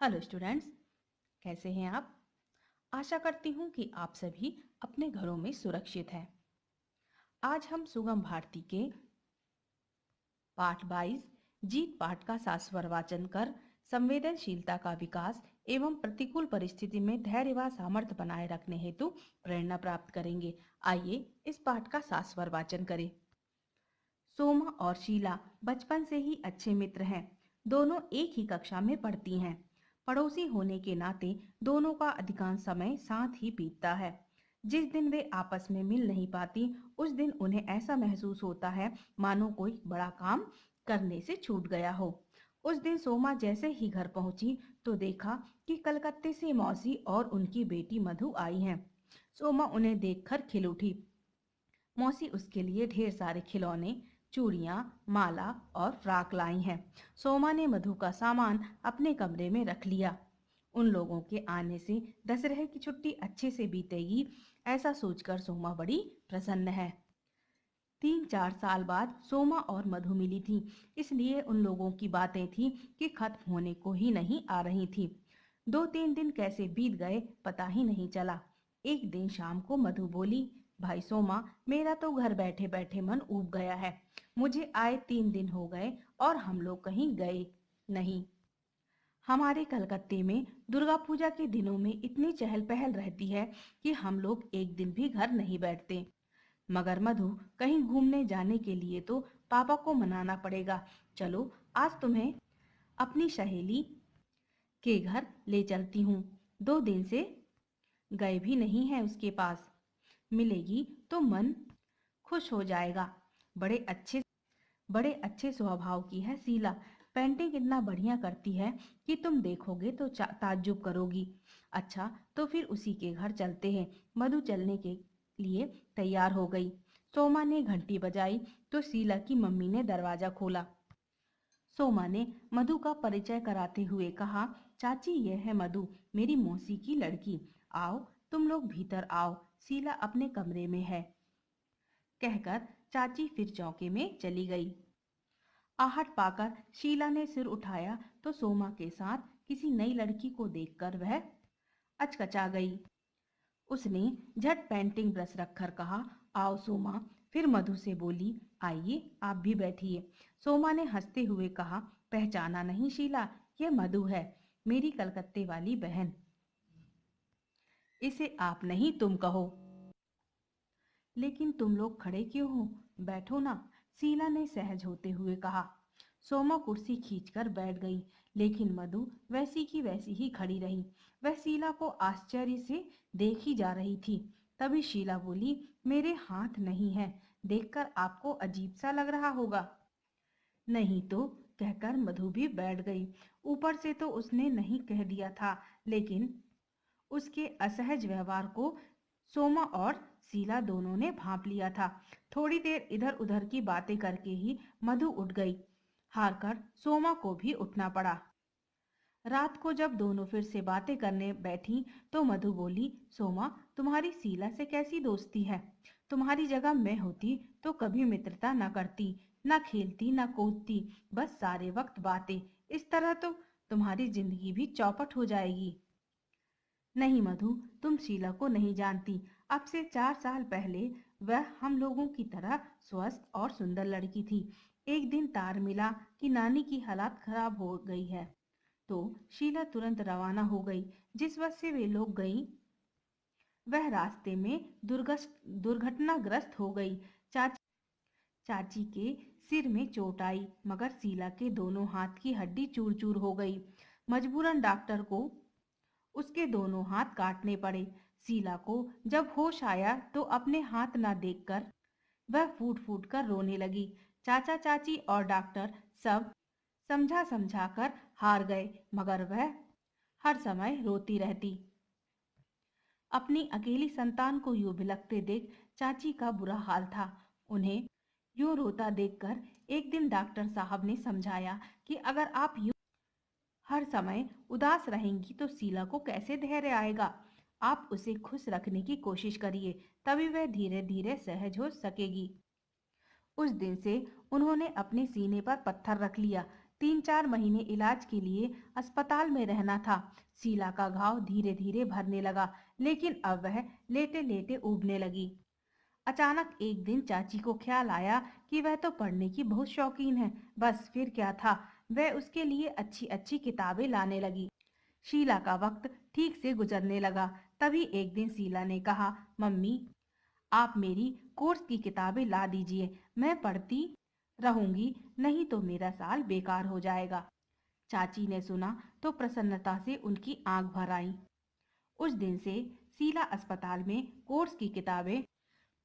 Hello students, कैसे हैं आप? आशा करती हूँ कि आप सभी अपने घरों में सुरक्षित हैं। आज हम सुगम भारती के पाठ 22 जीत पाठ का शास्वर वाचन कर संवेदनशीलता का विकास एवं प्रतिकूल परिस्थिति में धैर्य व सामर्थ्य बनाए रखने हेतु प्रेरणा प्राप्त करेंगे। आइए इस पाठ का शास्वर वाचन करें। सोमा और शीला बचपन से ही अच्छे मित्र हैं। दोनों एक ही कक्षा में पढ़ती हैं। पड़ोसी होने के नाते दोनों का अधिकांश समय साथ ही बीतता है। जिस दिन वे आपस में मिल नहीं पाती, उस दिन उन्हें ऐसा महसूस होता है मानो कोई बड़ा काम करने से छूट गया हो। उस दिन सोमा जैसे ही घर पहुंची तो देखा कि कलकत्ते से मौसी और उनकी बेटी मधु आई हैं। सोमा उन्हें देखकर खिल उठी। मौसी उसके लिए ढेर सारे खिलौने, चूड़ियां, माला और फ्राक लाई हैं। सोमा ने मधु का सामान अपने कमरे में रख लिया। उन लोगों के आने से दशहरे की छुट्टी अच्छे से बीतेगी, ऐसा सोचकर सोमा बड़ी प्रसन्न है। 3-4 साल बाद सोमा और मधु मिली थी, इसलिए उन लोगों की बातें थी कि खत्म होने को ही नहीं आ रही थी। 2-3 दिन कैसे बीत गए पता ही नहीं चला। एक दिन शाम को मधु बोली, भाई सोमा, मेरा तो घर बैठे बैठे मन ऊब गया है। मुझे आए 3 दिन हो गए और हम लोग कहीं गए नहीं। हमारे कलकत्ते में दुर्गा पूजा के दिनों में इतनी चहल पहल रहती है कि हम लोग एक दिन भी घर नहीं बैठते। मगर मधु, कहीं घूमने जाने के लिए तो पापा को मनाना पड़ेगा। चलो, आज तुम्हें अपनी सहेली के घर ले चलती हूँ। 2 दिन से गए भी नहीं है उसके पास। मिलेगी तो मन खुश हो जाएगा। बड़े अच्छे स्वभाव की है शीला। पेंटिंग इतना बढ़िया करती है कि तुम देखोगे तो ताज्जुब करोगी। अच्छा, तो फिर उसी के घर चलते हैं। मधु चलने के लिए तैयार हो गई। सोमा ने घंटी बजाई तो शीला की मम्मी ने दरवाजा खोला। सोमा ने मधु का परिचय कराते हुए कहा, चाची, यह है मधु, मेरी मौसी की लड़की। आओ, तुम लोग भीतर आओ, शीला अपने कमरे में है। कहकर चाची फिर चौके में चली गई। आहट पाकर शीला ने सिर उठाया तो सोमा के साथ किसी नई लड़की को देखकर वह अचकचा गई। उसने झट पेंटिंग ब्रश रखकर कहा, आओ सोमा। फिर मधु से बोली, आइए आप भी बैठिए। सोमा ने हंसते हुए कहा, पहचाना नहीं शीला, यह मधु है, मेरी कलकत्ते वाली बहन। इसे आप नहीं तुम कहो। लेकिन तुम लोग खड़े क्यों हो? बैठो ना, शीला ने सहज होते हुए कहा। सोमा कुर्सी खींचकर बैठ गई, लेकिन मधु वैसी की वैसी ही खड़ी रही। वह शीला को आश्चर्य से देखी जा रही थी। तभी शीला बोली, मेरे हाथ नहीं है, देखकर आपको अजीब सा लग रहा होगा। नहीं तो, कहकर मधु भी बैठ गई। ऊपर से तो उसने नहीं कह दिया था, लेकिन उसके असहज व्यवहार को सोमा और शीला दोनों ने भांप लिया था। थोड़ी देर इधर उधर की बातें करके ही मधु उठ गई। हारकर सोमा को भी उठना पड़ा। रात को जब दोनों फिर से बातें करने बैठी तो मधु बोली, सोमा, तुम्हारी शीला से कैसी दोस्ती है? तुम्हारी जगह मैं होती तो कभी मित्रता न करती, न खेलती न कूदती, बस सारे वक्त बातें। इस तरह तो तुम्हारी जिंदगी भी चौपट हो जाएगी। नहीं मधु, तुम शीला को नहीं जानती। अब से 4 साल पहले वह हम लोगों की तरह स्वस्थ और सुंदर लड़की थी। एक दिन तार मिला कि नानी की हालत खराब हो गई है, तो शीला तुरंत रवाना हो गई। जिस बस से वे लोग गई वह रास्ते में दुर्घटनाग्रस्त हो गई। चाची के सिर में चोट आई, मगर शीला के दोनों हाथ की हड्डी चूर चूर हो गई। मजबूरन डॉक्टर को उसके दोनों हाथ काटने पड़े। शीला को जब होश आया तो अपने हाथ न देखकर वह फूट फूट कर रोने लगी। चाचा चाची और डॉक्टर सब समझा समझा कर हार गए, मगर वह हर समय रोती रहती। अपनी अकेली संतान को यूं बिलखते देख चाची का बुरा हाल था। उन्हें यूं रोता देखकर एक दिन डॉक्टर साहब ने समझाया कि अगर आप यूं हर समय उदास रहेंगी तो शीला को कैसे धैर्य आएगा। आप उसे खुश रखने की कोशिश करिए, तभी वह धीरे धीरे सहज हो सकेगी। उस दिन से उन्होंने अपने सीने पर पत्थर रख लिया। 3-4 महीने इलाज के लिए अस्पताल में रहना था। शीला का घाव धीरे धीरे भरने लगा, लेकिन अब वह लेटे लेटे उबने लगी। अचानक एक दिन चाची को ख्याल आया कि वह तो पढ़ने की बहुत शौकीन है। बस फिर क्या था, वह उसके लिए अच्छी अच्छी किताबें लाने लगी। शीला का वक्त ठीक से गुजरने लगा। तभी एक दिन शीला ने कहा, मम्मी, आप मेरी कोर्स की किताबें ला दीजिए, मैं पढ़ती रहूंगी, नहीं तो मेरा साल बेकार हो जाएगा। चाची ने सुना तो प्रसन्नता से उनकी आंख भर आई। उस दिन से शीला अस्पताल में कोर्स की किताबें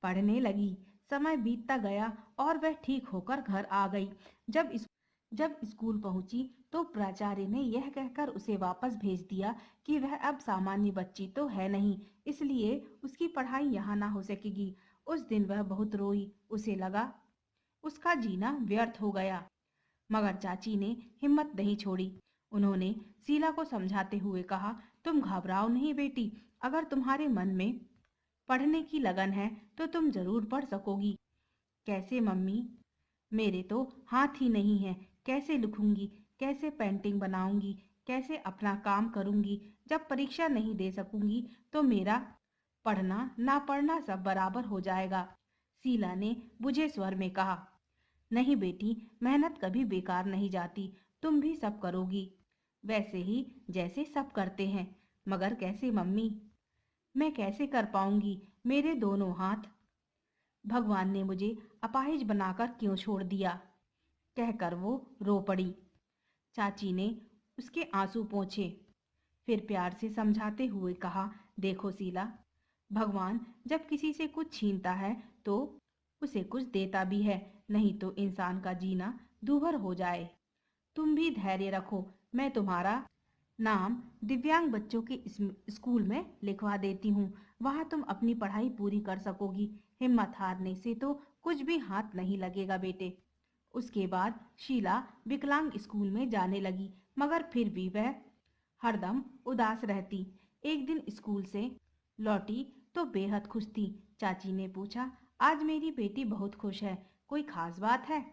पढ़ने लगी। समय बीतता गया और वह ठीक होकर घर आ गई। जब स्कूल पहुंची तो प्राचार्य ने यह कहकर उसे वापस भेज दिया कि वह अब सामान्य बच्ची तो है नहीं, इसलिए उसकी पढ़ाई यहाँ ना हो सकेगी। उस दिन वह बहुत रोई। उसे लगा उसका जीना व्यर्थ हो गया। मगर चाची ने हिम्मत नहीं छोड़ी। उन्होंने शीला को समझाते हुए कहा, तुम घबराओ नहीं बेटी, अगर तुम्हारे मन में पढ़ने की लगन है तो तुम जरूर पढ़ सकोगी। कैसे मम्मी? मेरे तो हाथ ही नहीं है, कैसे लिखूंगी, कैसे पेंटिंग बनाऊंगी, कैसे अपना काम करूंगी? जब परीक्षा नहीं दे सकूंगी तो मेरा पढ़ना ना पढ़ना सब बराबर हो जाएगा। शीला ने बुझे स्वर में कहा, नहीं बेटी, मेहनत कभी बेकार नहीं जाती, तुम भी सब करोगी, वैसे ही जैसे सब करते हैं। मगर कैसे मम्मी? मैं कैसे कर पाऊंगी? मेरे दोनों हाथ भगवान ने मुझे अपाहिज बनाकर क्यों छोड़ दिया? कहकर वो रो पड़ी। चाची ने उसके आंसू पोंछे, फिर प्यार से समझाते हुए कहा, देखो शीला, भगवान जब किसी से कुछ छीनता है तो उसे कुछ देता भी है, नहीं तो इंसान का जीना दूभर हो जाए। तुम भी धैर्य रखो, मैं तुम्हारा नाम दिव्यांग बच्चों के स्कूल में लिखवा देती हूँ, वहां तुम अपनी पढ़ाई पूरी कर सकोगी। हिम्मत हारने से तो कुछ भी हाथ नहीं लगेगा बेटे। उसके बाद शीला विकलांग स्कूल में जाने लगी, मगर फिर भी वह हरदम उदास रहती। एक दिन स्कूल से लौटी तो बेहद खुश थी। चाची ने पूछा, आज मेरी बेटी बहुत खुश है, कोई खास बात है?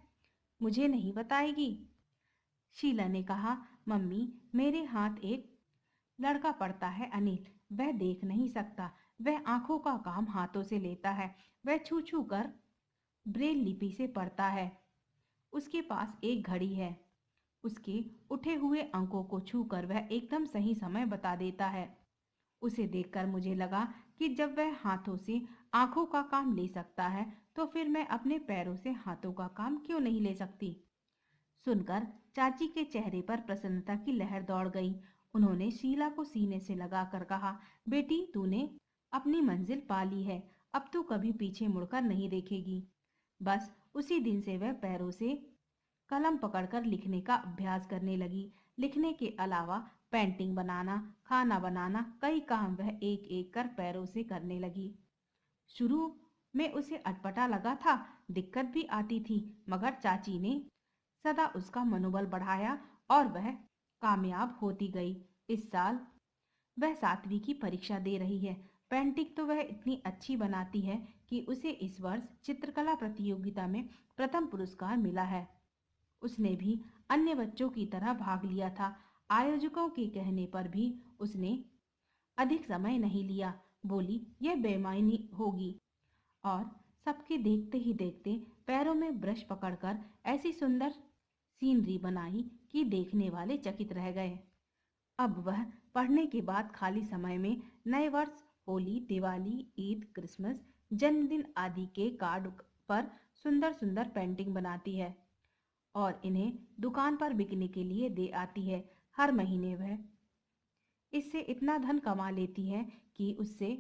मुझे नहीं बताएगी? शीला ने कहा, मम्मी, मेरे हाथ एक लड़का पढ़ता है अनिल, वह देख नहीं सकता, वह आंखों का काम हाथों से लेता है, वह छू छू कर ब्रेल लिपि से पढ़ता है। उसके पास एक घड़ी है, उसके उठे हुए अंकों को छूकर वह एकदम सही समय बता देता है। उसे देखकर मुझे लगा कि जब वह हाथों से आंखों का काम ले सकता है तो फिर मैं अपने पैरों से हाथों का काम क्यों नहीं ले सकती? सुनकर चाची के चेहरे पर प्रसन्नता की लहर दौड़ गई। उन्होंने शीला को सीने से लगाकर कहा, बेटी, तूने अपनी मंजिल पा ली है, अब तू कभी पीछे मुड़कर नहीं देखेगी। बस उसी दिन से वह पैरों से कलम पकड़कर लिखने का अभ्यास करने लगी। लिखने के अलावा पेंटिंग बनाना, खाना बनाना, कई काम वह एक एक कर पैरों से करने लगी। शुरू में उसे अटपटा लगा था, दिक्कत भी आती थी, मगर चाची ने सदा उसका मनोबल बढ़ाया और वह कामयाब होती गई। इस साल वह 7वीं की परीक्षा दे रही है। पेंटिंग तो वह इतनी अच्छी बनाती है कि उसे इस वर्ष चित्रकला प्रतियोगिता में प्रथम पुरस्कार मिला है। उसने भी अन्य बच्चों की तरह भाग लिया था। आयोजकों के कहने पर भी उसने अधिक समय नहीं लिया। बोली, यह बेईमानी होगी, और सबके देखते ही देखते पैरों में ब्रश पकड़कर ऐसी सुंदर सीनरी बनाई कि देखने वाले चकित रह गए। अब वह पढ़ने के बाद खाली समय में नए वर्ष, होली, दिवाली, ईद, क्रिसमस, जन्मदिन आदि के कार्ड पर सुंदर सुंदर पेंटिंग बनाती है और इन्हें दुकान पर बिकने के लिए दे आती है। हर महीने वह इससे इतना धन कमा लेती है कि उससे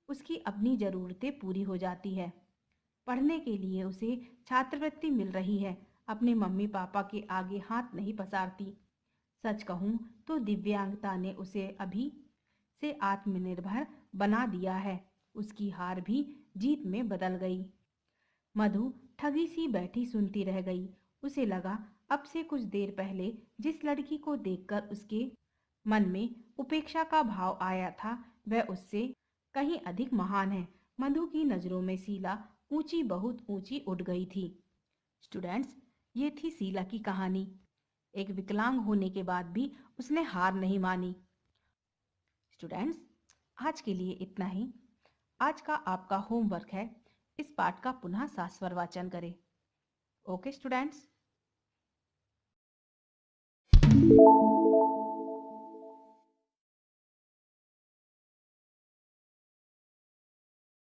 उसकी अपनी जरूरतें पूरी हो जाती है। पढ़ने के लिए उसे छात्रवृत्ति मिल रही है। अपने मम्मी पापा के आगे हाथ नहीं पसारती। सच कहूँ तो दिव्यांगता ने उसे अभी से आत्मनिर्भर बना दिया है। उसकी हार भी जीत में बदल गई। मधु ठगी सी बैठी सुनती रह गई। उसे लगा अब से कुछ देर पहले जिस लड़की को देखकर उसके मन में उपेक्षा का भाव आया था, वह उससे कहीं अधिक महान है। मधु की नजरों में शीला ऊंची, बहुत ऊंची उठ गई थी। स्टूडेंट्स, ये थी शीला की कहानी। एक विकलांग होने के बाद भी उसने हार नहीं मानी। स्टूडेंट्स, आज के लिए इतना ही। आज का आपका होमवर्क है, इस पाठ का पुनः सास्वर वाचन करें। Okay students.